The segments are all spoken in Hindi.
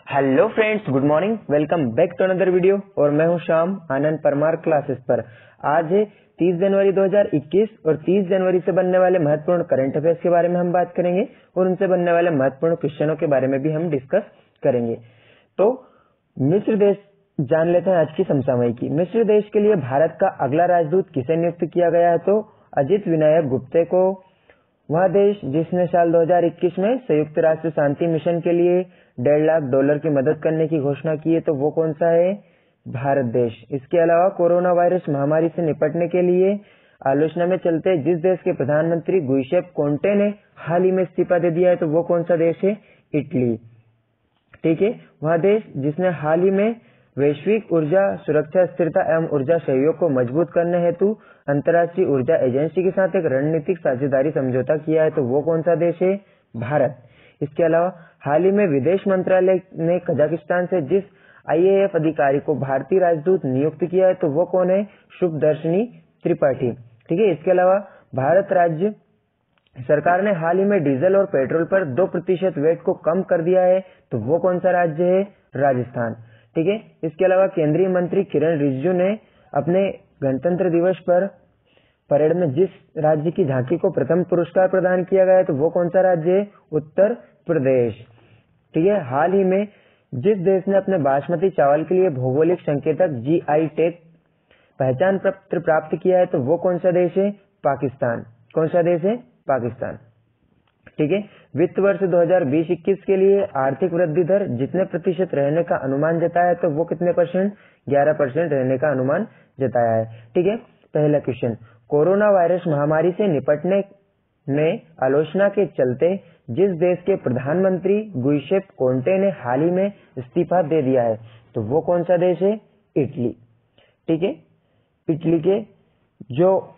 Hello friends, good morning. Welcome back to another video. और मैं हूं श्याम आनंद परमार क्लासेस पर। आज है 30 जनवरी 2021 और 30 जनवरी से बनने वाले महत्वपूर्ण करंट अफेयर्स के बारे में हम बात करेंगे और उनसे बनने वाले महत्वपूर्ण क्वेश्चनों के बारे में भी हम डिस्कस करेंगे। तो मिस्र देश जान लेते हैं आज की समसामयिक की। मिस्र देश के लिए भारत का अगला राजदूत किसे नियुक्त किया गया है? तो अजित विनायक गुप्ते को। वह देश जिसने साल 2021 में संयुक्त राष्ट्र शांति मिशन के लिए $1.5 लाख की मदद करने की घोषणा की है, तो वो कौन सा है? भारत देश। इसके अलावा कोरोना वायरस महामारी से निपटने के लिए आलोचना में चलते जिस देश के प्रधानमंत्री गुइसेप कोंटे ने हाल ही में इस्तीफा दे दिया है, तो वो कौन सा देश है? इटली। ठीक है, वह देश जिसने हाल ही में वैश्विक ऊर्जा सुरक्षा, स्थिरता एवं ऊर्जा सहयोग को मजबूत करने हेतु अंतर्राष्ट्रीय ऊर्जा एजेंसी के साथ एक रणनीतिक साझेदारी समझौता किया है, तो वो कौन सा देश है? भारत। इसके अलावा हाल ही में विदेश मंत्रालय ने कजाकिस्तान से जिस IAF अधिकारी को भारतीय राजदूत नियुक्त किया है, तो वो कौन है? शुभदर्शनी त्रिपाठी। ठीक है, इसके अलावा भारत राज्य सरकार ने हाल ही में डीजल और पेट्रोल पर 2% वैट को कम कर दिया है, तो वो कौन सा राज्य है? राजस्थान। ठीक है, इसके अलावा केंद्रीय मंत्री किरण रिजिजू ने अपने गणतंत्र दिवस पर परेड में जिस राज्य की झांकी को प्रथम पुरस्कार प्रदान किया गया है, तो वो कौन सा राज्य है? उत्तर प्रदेश। ठीक है, हाल ही में जिस देश ने अपने बासमती चावल के लिए भौगोलिक संकेतक GI टैग पहचान पत्र प्राप्त किया है, तो वो कौन सा देश है? पाकिस्तान। कौन सा देश है? पाकिस्तान। ठीक है, वित्त वर्ष 2020-21 के लिए आर्थिक वृद्धि दर जितने प्रतिशत रहने का अनुमान जताया है, तो वो कितने %? 11% रहने का अनुमान जताया है। ठीक है, पहला क्वेश्चन, कोरोना वायरस महामारी से निपटने में आलोचना के चलते जिस देश के प्रधानमंत्री गुइसेप कोंटे ने हाल ही में इस्तीफा दे दिया है, तो वो कौन सा देश है? इटली। ठीक है, इटली के जो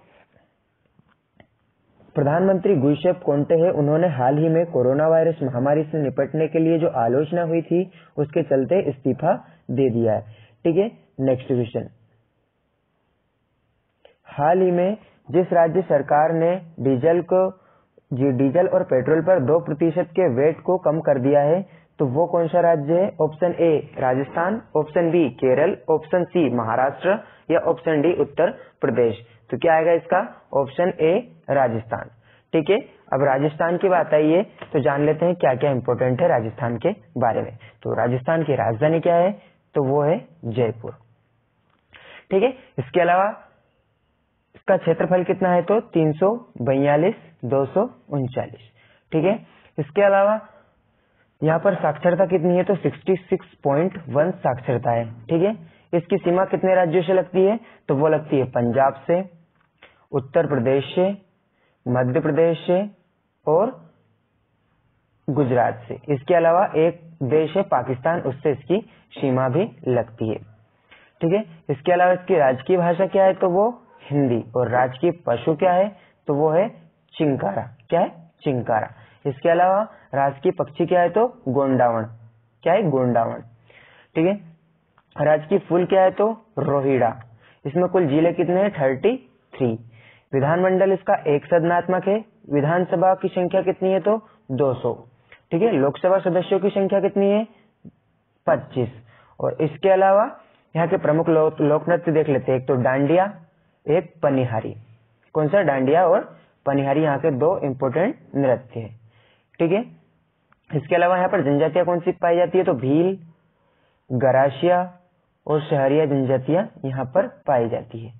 प्रधानमंत्री गुइसेप कोंटे है, उन्होंने हाल ही में कोरोना वायरस महामारी से निपटने के लिए जो आलोचना हुई थी उसके चलते इस्तीफा दे दिया है। ठीक है, नेक्स्ट क्वेश्चन, हाल ही में जिस राज्य सरकार ने डीजल और पेट्रोल पर 2% के वैट को कम कर दिया है, तो वो कौन सा राज्य है? Option A Rajasthan, option B Kerala, option C Maharashtra या ऑप्शन डी उत्तर प्रदेश। तो क्या आएगा इसका? Option A Rajasthan. ठीक है, अब राजस्थान की बात आई है तो जान लेते हैं क्या क्या इंपॉर्टेंट है राजस्थान के बारे में। तो राजस्थान की राजधानी क्या है? तो वो है जयपुर। ठीक है, इसके अलावा इसका क्षेत्रफल कितना है? तो 342,239। ठीक है, इसके अलावा यहाँ पर साक्षरता कितनी है? तो 66.1 साक्षरता है। ठीक है, इसकी सीमा कितने राज्यों से लगती है? तो वो लगती है पंजाब से, उत्तर प्रदेश से, मध्य प्रदेश से और गुजरात से। इसके अलावा एक देश है पाकिस्तान, उससे इसकी सीमा भी लगती है। ठीक है, इसके अलावा इसकी राजकीय भाषा क्या है? तो वो हिंदी। और राजकीय पशु क्या है? तो वो है चिंकारा। क्या है? चिंकारा। इसके अलावा राजकीय पक्षी क्या है? तो गोंडावण। क्या है? गोंडावण। ठीक है, राजकीय फूल क्या है? तो रोहिड़ा। इसमें कुल जिले कितने हैं? 33। विधानमंडल इसका एक सदनात्मक है। विधानसभा की संख्या कितनी है? तो 200। ठीक है, लोकसभा सदस्यों की संख्या कितनी है? 25। और इसके अलावा यहाँ के प्रमुख लोक नृत्य देख लेते हैं। एक तो डांडिया, एक पनिहारी। कौन सा? डांडिया और पनिहारी यहाँ के दो इंपोर्टेंट नृत्य है। ठीक है, इसके अलावा यहाँ पर जनजातियां कौन सी पाई जाती है? तो भील, गरासिया और शहरिया जनजातियां यहाँ पर पाई जाती है।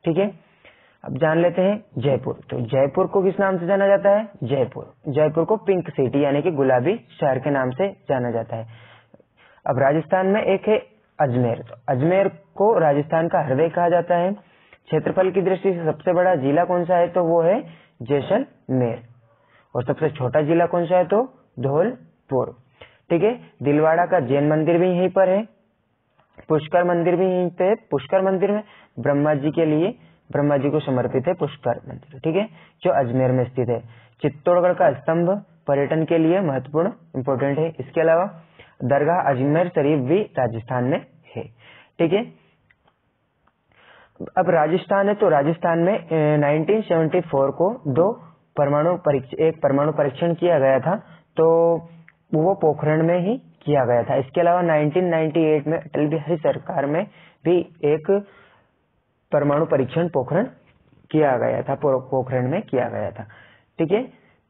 ठीक है, अब जान लेते हैं जयपुर। तो जयपुर को किस नाम से जाना जाता है? जयपुर को पिंक सिटी यानी कि गुलाबी शहर के नाम से जाना जाता है। अब राजस्थान में एक है अजमेर। तो अजमेर को राजस्थान का हृदय कहा जाता है। क्षेत्रफल की दृष्टि से सबसे बड़ा जिला कौन सा है? तो वो है जैसलमेर। और सबसे छोटा जिला कौन सा है? तो धौलपुर। ठीक है, दिलवाड़ा का जैन मंदिर भी यहीं पर है। पुष्कर मंदिर भी यहीं पे है। पुष्कर मंदिर में ब्रह्मा जी को समर्पित है पुष्कर मंदिर। ठीक है, जो अजमेर में स्थित है। चित्तौड़गढ़ का स्तंभ पर्यटन के लिए महत्वपूर्ण इंपोर्टेंट है। इसके अलावा दरगाह अजमेर शरीफ भी राजस्थान में है। ठीक है, अब राजस्थान है तो राजस्थान में 1974 को एक परमाणु परीक्षण किया गया था। तो वो पोखरण में ही किया गया था। इसके अलावा 1998 में अटल बिहारी सरकार में भी एक परमाणु परीक्षण पोखरण किया गया था, पोखरण में किया गया था। ठीक है,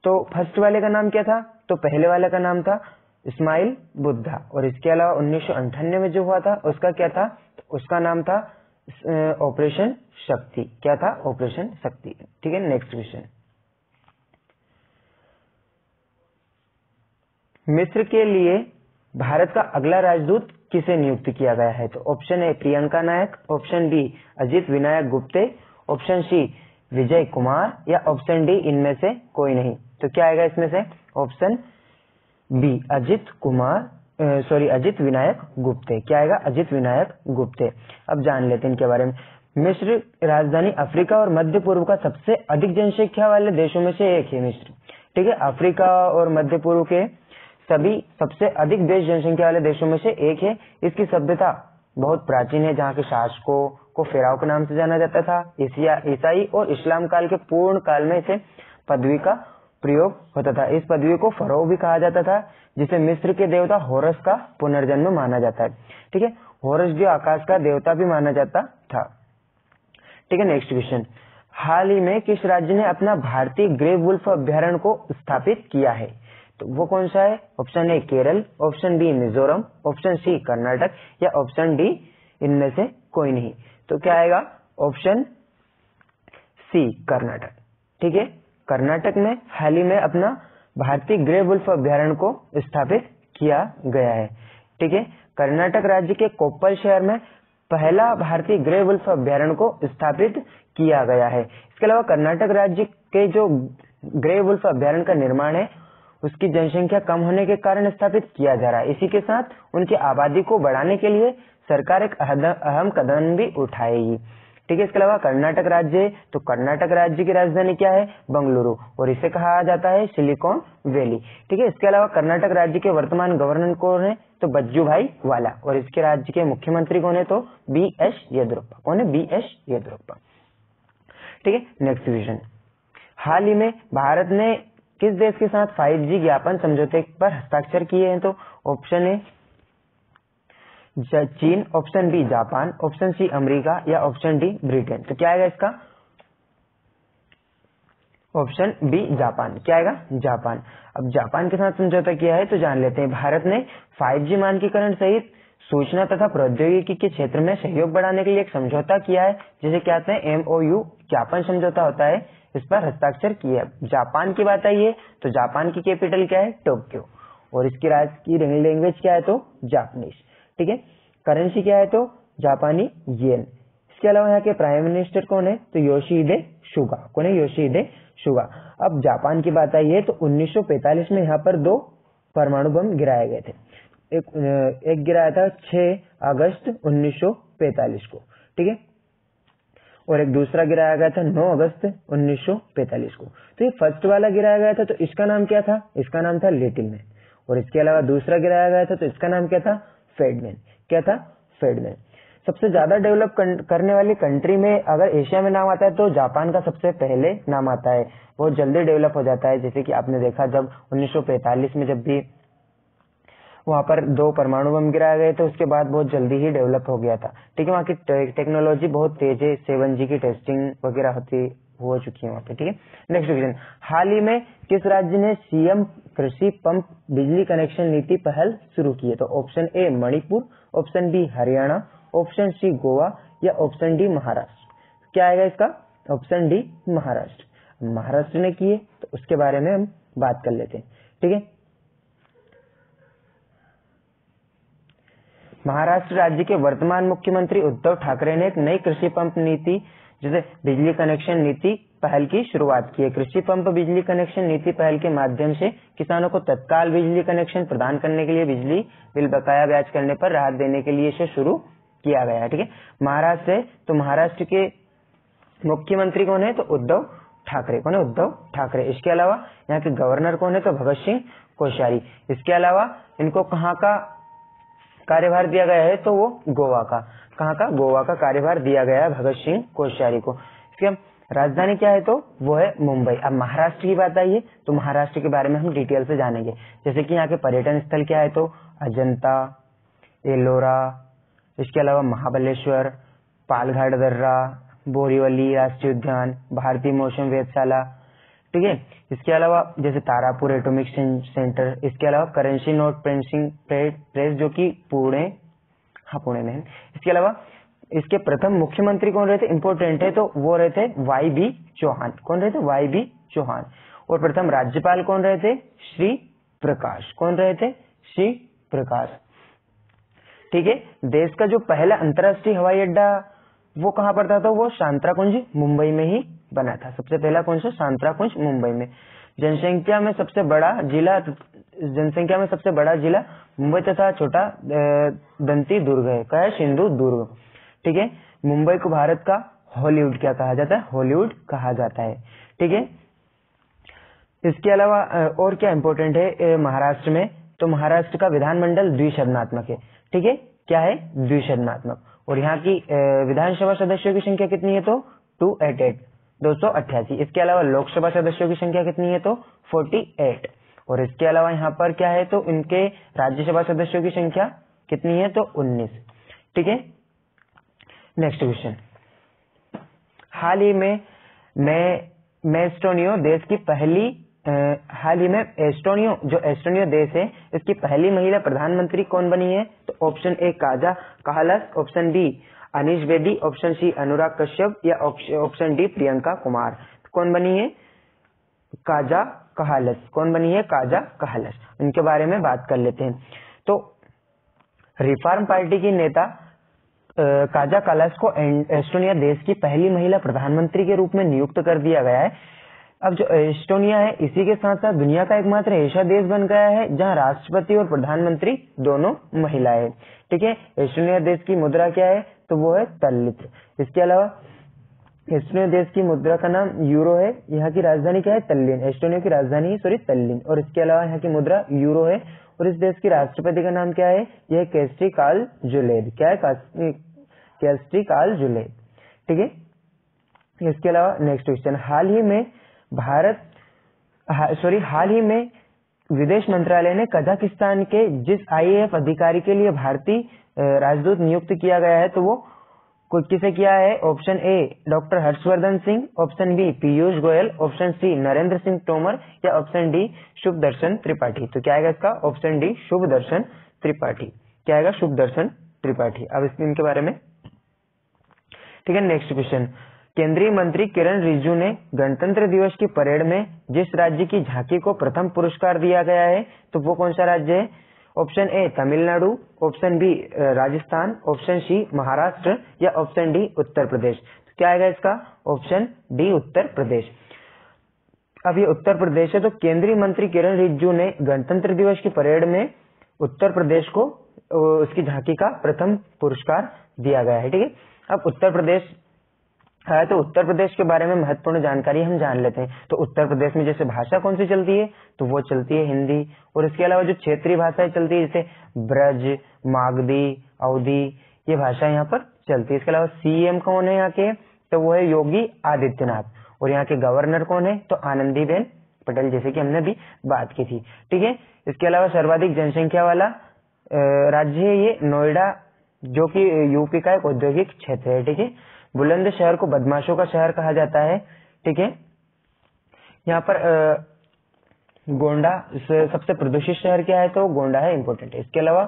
तो फर्स्ट वाले का नाम क्या था? तो पहले वाले का नाम था इस्माइल बुद्धा, और इसके अलावा 1998 में जो हुआ था उसका क्या था? तो उसका नाम था ऑपरेशन शक्ति। क्या था? ऑपरेशन शक्ति। ठीक है, नेक्स्ट क्वेश्चन। मिस्र के लिए भारत का अगला राजदूत किसे नियुक्त किया गया है? तो option A Priyanka Nayak, option B Ajit Vinayak Gupte, option C Vijay Kumar, या ऑप्शन डी इनमें से कोई नहीं। तो क्या आएगा इसमें से? Option B Ajit Vinayak Gupte. क्या आएगा? अजित विनायक गुप्ते। अब जान लेते हैं इनके बारे में। मिस्र राजधानी अफ्रीका और मध्य पूर्व का सबसे अधिक जनसंख्या वाले देशों में से एक है मिस्र। ठीक है, अफ्रीका और मध्य पूर्व के सभी सबसे अधिक देश जनसंख्या वाले देशों में से एक है। इसकी सभ्यता बहुत प्राचीन है, जहाँ के शासकों को फिरौन के नाम से जाना जाता था। ईसाई और इस्लाम काल के पूर्ण काल में इसे पदवी का प्रयोग होता था। इस पदवी को फरो भी कहा जाता था, जिसे मिस्र के देवता होरस का पुनर्जन्म माना जाता है। ठीक है, होरस जो आकाश का देवता भी माना जाता था। ठीक है, नेक्स्ट क्वेश्चन। हाल ही में किस राज्य ने अपना भारतीय ग्रे वुल्फ अभ्यारण्य को स्थापित किया है? तो वो कौन सा है? Option A Kerala, option B Mizoram, option C Karnataka, या ऑप्शन डी इनमें से कोई नहीं। तो क्या आएगा? Option C Karnataka. ठीक है, कर्नाटक में हाल ही में अपना भारतीय ग्रे वुल्फ अभ्यारण्य को स्थापित किया गया है। ठीक है, कर्नाटक राज्य के कोप्पल शहर में पहला भारतीय ग्रे वुल्फ अभ्यारण्य को स्थापित किया गया है। इसके अलावा कर्नाटक राज्य के जो ग्रे वुल्फ अभ्यारण्य का निर्माण है उसकी जनसंख्या कम होने के कारण स्थापित किया जा रहा है। इसी के साथ उनकी आबादी को बढ़ाने के लिए सरकार एक अहम कदम भी उठाएगी। ठीक है, इसके अलावा कर्नाटक राज्य, तो कर्नाटक राज्य की राजधानी क्या है? बंगलुरु, और इसे कहा जाता है सिलिकॉन वैली। ठीक है, इसके अलावा कर्नाटक राज्य के वर्तमान गवर्नर कौन है? तो बज्जूभाई वाला, और इसके राज्य के मुख्यमंत्री कौन है? तो बी.एस. येदियुरप्पा। कौन है? बी.एस. येदियुरप्पा। ठीक है, नेक्स्ट क्वेश्चन। हाल ही में भारत ने किस देश के साथ 5G ज्ञापन समझौते पर हस्ताक्षर किए हैं? तो option A China, option B Japan, option C America, या ऑप्शन डी ब्रिटेन। तो क्या आएगा इसका? Option B Japan. क्या आएगा? जापान। अब जापान के साथ समझौता किया है तो जान लेते हैं। भारत ने 5G मानकीकरण सहित सूचना तथा प्रौद्योगिकी के क्षेत्र में सहयोग बढ़ाने के लिए एक समझौता किया है, जिसे कहते हैं MOU, ज्ञापन समझौता होता है। इस पर हस्ताक्षर किया। जापान की बात आई है तो जापान की कैपिटल क्या है? टोक्यो, और इसकी राज्य की लैंग्वेज क्या है? तो जापानीज। ठीक है, करेंसी क्या है? तो जापानी येन। इसके अलावा यहाँ के प्राइम मिनिस्टर कौन है? तो योशिहिदे सुगा। कौन है? Yoshihide Suga. अब जापान की बात आई है तो 1945 में यहाँ पर 2 परमाणु बम गिराए गए थे। एक गिराया था 6 अगस्त 1945 को। ठीक है, और एक दूसरा गिराया गया था 9 अगस्त 1945 को। तो ये फर्स्ट वाला गिराया गया था तो इसका नाम क्या था? इसका नाम था लिटिल मैन। और इसके अलावा दूसरा गिराया गया था तो इसका नाम क्या था? फेडमैन। क्या था? फेडमैन। सबसे ज्यादा डेवलप करने वाली कंट्री में अगर एशिया में नाम आता है तो जापान का सबसे पहले नाम आता है। बहुत जल्दी डेवलप हो जाता है, जैसे कि आपने देखा जब 1945 में जब भी वहां पर 2 परमाणु बम गिराए गए थे उसके बाद बहुत जल्दी ही डेवलप हो गया था। ठीक है, वहाँ की टेक्नोलॉजी बहुत तेज है, 7G की टेस्टिंग वगैरह हो चुकी है वहाँ पे। ठीक है, नेक्स्ट क्वेश्चन। हाल ही में किस राज्य ने CM कृषि पंप बिजली कनेक्शन नीति पहल शुरू की है? तो option A Manipur, option B Haryana, option C Goa, या ऑप्शन डी महाराष्ट्र। क्या आएगा इसका? Option D Maharashtra. महाराष्ट्र ने की है तो उसके बारे में हम बात कर लेते हैं। ठीक है, महाराष्ट्र राज्य के वर्तमान मुख्यमंत्री उद्धव ठाकरे ने एक नई कृषि पंप नीति, जिसे बिजली कनेक्शन नीति पहल की शुरुआत की है। कृषि पंप बिजली कनेक्शन नीति पहल के माध्यम से किसानों को तत्काल बिजली कनेक्शन प्रदान करने के लिए बिजली बिल बकाया ब्याज करने पर राहत देने के लिए इसे शुरू किया गया है। ठीक है, महाराष्ट्र है तो महाराष्ट्र के मुख्यमंत्री कौन है? तो उद्धव ठाकरे। कौन है? उद्धव ठाकरे। इसके अलावा यहाँ के गवर्नर कौन है? तो भगत सिंह कोश्यारी। इसके अलावा इनको कहाँ का कार्यभार दिया गया है? तो वो गोवा का। कहाँ का? गोवा का कार्यभार दिया गया है भगत सिंह कोश्यारी को। इसकी राजधानी क्या है? तो वो है मुंबई। अब महाराष्ट्र की बात आई है तो महाराष्ट्र के बारे में हम डिटेल से जानेंगे, जैसे कि यहाँ के पर्यटन स्थल क्या है? तो अजंता, एलोरा, इसके अलावा महाबलेश्वर, पालघाट दर्रा, बोरीवली राष्ट्रीय उद्यान, भारतीय मौसम वेधशाला, ठीक है। इसके अलावा जैसे तारापुर एटॉमिक सेंटर, इसके अलावा करेंसी नोट प्रिंटिंग प्रेस जो कि पुणे में है। इसके अलावा इसके प्रथम मुख्यमंत्री कौन रहे थे, इंपोर्टेंट है, तो वो रहे थे वाई बी चौहान। कौन रहे थे, वाई बी चौहान। और प्रथम राज्यपाल कौन रहे थे, श्री प्रकाश। कौन रहे थे, श्री प्रकाश, ठीक है। देश का जो पहला अंतर्राष्ट्रीय हवाई अड्डा वो कहाँ पर था, तो वो सांतराकुंज मुंबई में ही बना था। सबसे पहला कौन सा, सांतराकुंज मुंबई में। जनसंख्या में सबसे बड़ा जिला मुंबई तथा छोटा दंती दुर्ग है। क्या है, सिंधु दुर्ग, ठीक है। मुंबई को भारत का हॉलीवुड क्या कहा जाता है, हॉलीवुड कहा जाता है, ठीक है। इसके अलावा और क्या इंपॉर्टेंट है महाराष्ट्र में, तो महाराष्ट्र का विधानमंडल द्विसदनात्मक है, ठीक है। क्या है, द्विसदनात्मक। और यहाँ की विधानसभा सदस्यों की संख्या कितनी है, तो 288। इसके अलावा लोकसभा सदस्यों की संख्या कितनी है, तो 48। और इसके अलावा यहाँ पर क्या है, तो इनके राज्यसभा सदस्यों की संख्या कितनी है, तो 19, ठीक है। नेक्स्ट क्वेश्चन, हाल ही में एस्टोनिया देश की पहली एस्टोनिया देश है, इसकी पहली महिला प्रधानमंत्री कौन बनी है, तो ऑप्शन ए काजा काहलस, option B Anish Bedi, option C Anurag Kashyap या ऑप्शन डी प्रियंका कुमार। कौन बनी है, काजा काहलस। कौन बनी है, काजा काहलस। इनके बारे में बात कर लेते हैं। तो रिफॉर्म पार्टी की नेता काजा काहलस को एस्टोनिया देश की पहली महिला प्रधानमंत्री के रूप में नियुक्त कर दिया गया है। अब जो एस्टोनिया है, इसी के साथ साथ दुनिया का एकमात्र ऐसा देश बन गया है जहां राष्ट्रपति और प्रधानमंत्री दोनों महिलाएं, ठीक है। एस्टोनिया देश की मुद्रा क्या है, तो वो है तल्लित। इसके अलावा एस्टोनिया देश की मुद्रा का नाम यूरो है। यहाँ की राजधानी क्या है, तल्लीन। एस्टोनिया की राजधानी तल्लीन। और इसके अलावा यहाँ की मुद्रा यूरो है। और इस देश के राष्ट्रपति का नाम क्या है, यह केस्टी कालजुलेद। क्या है, केस्टी कालजुलेद, ठीक है। इसके अलावा नेक्स्ट क्वेश्चन, हाल ही में विदेश मंत्रालय ने कजाकिस्तान के जिस IAF अधिकारी के लिए भारतीय राजदूत नियुक्त किया गया है, तो वो किसे किया है, option A doctor Harshvardhan Singh, option B Piyush Goyal, option C Narendra Singh Tomar या ऑप्शन डी शुभदर्शन त्रिपाठी। तो क्या आएगा इसका, ऑप्शन डी शुभदर्शन त्रिपाठी। क्या आएगा, शुभदर्शन त्रिपाठी। अब इनके बारे में, ठीक है। नेक्स्ट क्वेश्चन, केंद्रीय मंत्री किरण रिजिजू ने गणतंत्र दिवस की परेड में जिस राज्य की झांकी को प्रथम पुरस्कार दिया गया है, तो वो कौन सा राज्य है, option A Tamil Nadu, option B Rajasthan, option C Maharashtra या ऑप्शन डी उत्तर प्रदेश। तो क्या आएगा इसका, ऑप्शन डी उत्तर प्रदेश। अब ये उत्तर प्रदेश है, तो केंद्रीय मंत्री किरण रिजिजू ने गणतंत्र दिवस की परेड में उत्तर प्रदेश को उसकी झांकी का प्रथम पुरस्कार दिया गया है, ठीक है। अब उत्तर प्रदेश है, तो उत्तर प्रदेश के बारे में महत्वपूर्ण जानकारी हम जान लेते हैं। तो उत्तर प्रदेश में जैसे भाषा कौन सी चलती है, तो वो चलती है हिंदी। और इसके अलावा जो क्षेत्रीय भाषाएं चलती है, जैसे ब्रज, मागधी, अवधी, ये भाषा यहाँ पर चलती है। इसके अलावा CM कौन है यहाँ के, तो वो है योगी आदित्यनाथ। और यहाँ के गवर्नर कौन है, तो आनंदीबेन पटेल, जैसे कि हमने भी बात की थी, ठीक है। इसके अलावा सर्वाधिक जनसंख्या वाला राज्य है ये नोएडा, जो कि यूपी का एक औद्योगिक क्षेत्र है, ठीक है। बुलंदशहर को बदमाशों का शहर कहा जाता है, ठीक है। यहाँ पर गोंडा सबसे प्रदूषित शहर क्या है, तो गोंडा है, इंपॉर्टेंट है। इसके अलावा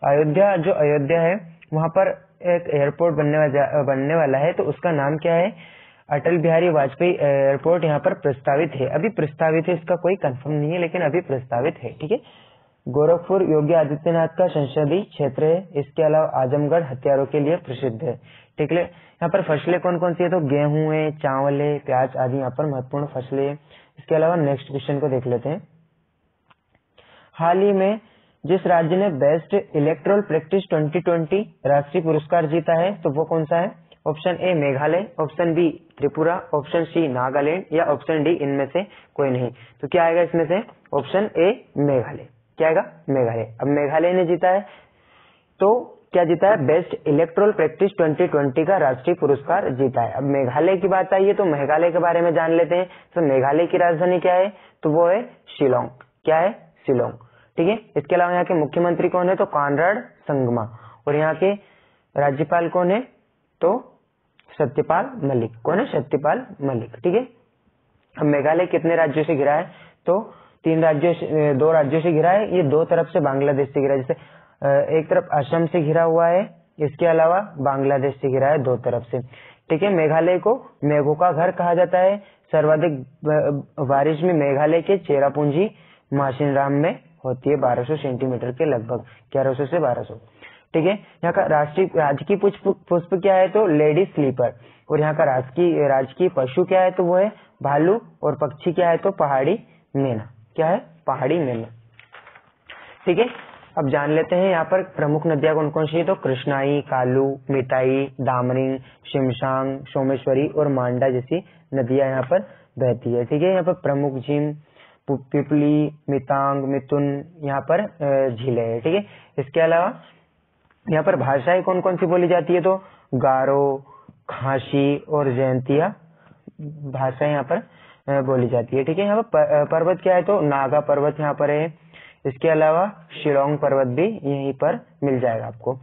अयोध्या है, वहां पर एक एयरपोर्ट बनने वाला है, तो उसका नाम क्या है, अटल बिहारी वाजपेयी एयरपोर्ट यहाँ पर प्रस्तावित है। अभी प्रस्तावित है, इसका कोई कंफर्म नहीं है, लेकिन अभी प्रस्तावित है, ठीक है। गोरखपुर योगी आदित्यनाथ का संसदीय क्षेत्र है। इसके अलावा आजमगढ़ हथियारों के लिए प्रसिद्ध है, ठीक है। यहाँ पर फसलें कौन कौन सी है, तो गेहूं है, चावल है, प्याज आदि यहाँ पर महत्वपूर्ण फसलें है। इसके अलावा नेक्स्ट क्वेश्चन को देख लेते हैं, हाल ही में जिस राज्य ने बेस्ट इलेक्टोरल प्रैक्टिस 2020 राष्ट्रीय पुरस्कार जीता है, तो वो कौन सा है, option A Meghalaya, option B Tripura, option C Nagaland या ऑप्शन डी इनमें से कोई नहीं। तो क्या आएगा इसमें से, ऑप्शन ए मेघालय। क्या आएगा, मेघालय। अब मेघालय ने जीता है, तो क्या जीता है, बेस्ट इलेक्टोरल प्रैक्टिस 2020 का राष्ट्रीय पुरस्कार जीता है। अब मेघालय की बात आई है, तो मेघालय के बारे में जान लेते हैं। तो मेघालय की राजधानी क्या है, तो वो है शिलोंग। क्या है, शिलोंग, ठीक है। इसके अलावा यहाँ के मुख्यमंत्री कौन है, तो कॉनराड संगमा, और यहाँ के राज्यपाल कौन है, तो सत्यपाल मलिक। कौन है, सत्यपाल मलिक, ठीक है। अब मेघालय कितने राज्यों से घिरा है, तो 2 राज्यों से घिरा है। ये 2 तरफ से बांग्लादेश से घिरा है, जैसे एक तरफ असम से घिरा हुआ है, इसके अलावा बांग्लादेश से घिरा है 2 तरफ से, ठीक है। मेघालय को मेघों का घर कहा जाता है। सर्वाधिक बारिश में मेघालय के चेरापूंजी माशिनराम में होती है, 1200 सेंटीमीटर के लगभग, 1100 से 1200, ठीक है। यहाँ का राजकीय पुष्प क्या है, तो लेडी स्लीपर, और यहाँ का राजकीय पशु क्या है, तो वो है भालू, और पक्षी क्या है, तो पहाड़ी मैना। क्या है, पहाड़ी मैना, ठीक है। अब जान लेते हैं यहाँ पर प्रमुख नदियां कौन कौन सी है, तो कृष्णाई, कालू, मिताई, दामरिंग, शिमशांग, सोमेश्वरी और मांडा जैसी नदियां यहाँ पर बहती है, ठीक है। यहाँ पर प्रमुख झील पिपली, मितांग, मिथुन यहाँ पर झीलें है, ठीक है। इसके अलावा यहाँ पर भाषाएं कौन कौन सी बोली जाती है, तो गारो, खासी और जयंतिया भाषाएं यहाँ पर बोली जाती है, ठीक है। यहाँ पर पर्वत क्या है, तो नागा पर्वत यहाँ पर है। इसके अलावा शिलोंग पर्वत भी यहीं पर मिल जाएगा आपको,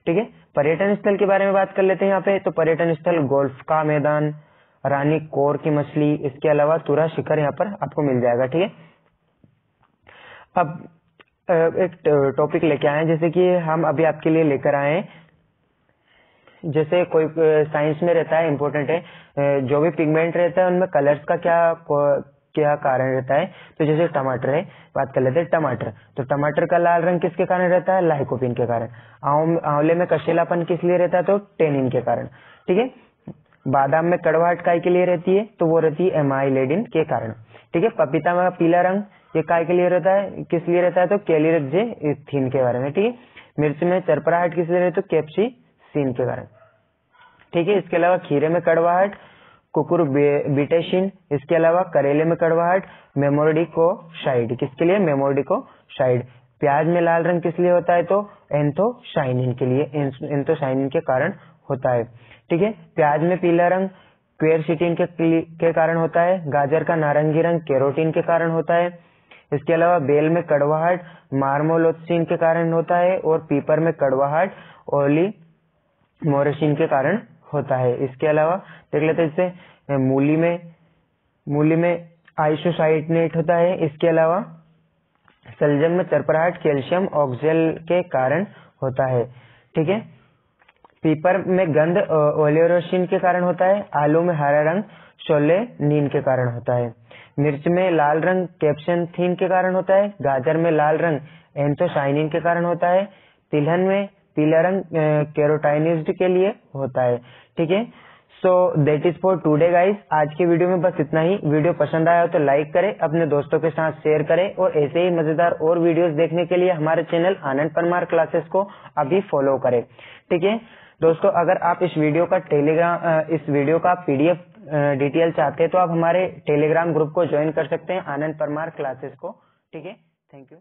ठीक है। पर्यटन स्थल के बारे में बात कर लेते हैं यहाँ पे, तो पर्यटन स्थल गोल्फ का मैदान, रानी कोर की मछली, इसके अलावा तुरा शिखर यहाँ पर आपको मिल जाएगा, ठीक है। अब एक टॉपिक लेके आए, जैसे कि हम अभी आपके लिए लेकर आए हैं, जैसे कोई साइंस में रहता है, इम्पोर्टेंट है, जो भी पिगमेंट रहता है उनमें कलर्स का क्या कारण रहता है, तो जैसे टमाटर है, बात कर लेते हैं टमाटर। तो टमाटर का लाल रंग किसके कारण रहता है, लाइकोपिन के कारण। आंवले में कशीलापन किस लिए रहता है, तो टेनिन के कारण, ठीक है। बादाम में कड़वाहट काय के लिए रहती है, तो वो रहती है एमाइलेडिन के कारण, ठीक है। पपीता में पीला रंग ये काय के लिए रहता है, किस लिए रहता है, तो कैलिरक्जेथिन के बारे में, ठीक है। मिर्च में चरपराहट किस लिए रहती है, तो कैप्सिसिन के कारण, ठीक है। इसके अलावा खीरे में कड़वाहट कुकुरबिटेशिन, इसके अलावा करेले में कड़वाहट मेमोरिडिकोसाइड, किसके लिए, मेमोरिडिकोसाइड। प्याज में लाल रंग किस लिए होता है, तो एंथोसाइनिन के लिए, एंथोसाइनिन के कारण होता है, ठीक है। प्याज में पीला रंग क्वेरसिटिन के कारण होता है। गाजर का नारंगी रंग कैरोटीन के कारण होता है। इसके अलावा बेल में कड़वाहट मार्मोलोथसिन के कारण होता है, और पीपर में कड़वाहट ओलिमोरेसिन के कारण होता है। इसके अलावा देख लेते हैं, जैसे मूली में आइसोसाइनेट होता है। इसके अलावा सलजम में चरपराहट कैल्शियम ऑक्जेल के कारण होता है, ठीक है। पीपर में गंध ओलियोरोसिन के कारण होता है। आलू में हरा रंग सोलेनिन के कारण होता है। मिर्च में लाल रंग कैप्सेंथिन के कारण होता है। गाजर में लाल रंग एंथोसाइनिन के कारण होता है। तिलहन में पीला रंग कैरोटाइनिज्ड के लिए होता है, ठीक है। So that is for today guys. आज की वीडियो में बस इतना ही। वीडियो पसंद आया हो तो लाइक करें, अपने दोस्तों के साथ शेयर करें, और ऐसे ही मजेदार और वीडियोस देखने के लिए हमारे चैनल आनंद परमार क्लासेस को अभी फॉलो करें, ठीक है। दोस्तों, अगर आप इस वीडियो का PDF डिटेल चाहते हैं तो आप हमारे टेलीग्राम ग्रुप को ज्वाइन कर सकते हैं, आनंद परमार क्लासेस को, ठीक है। Thank you.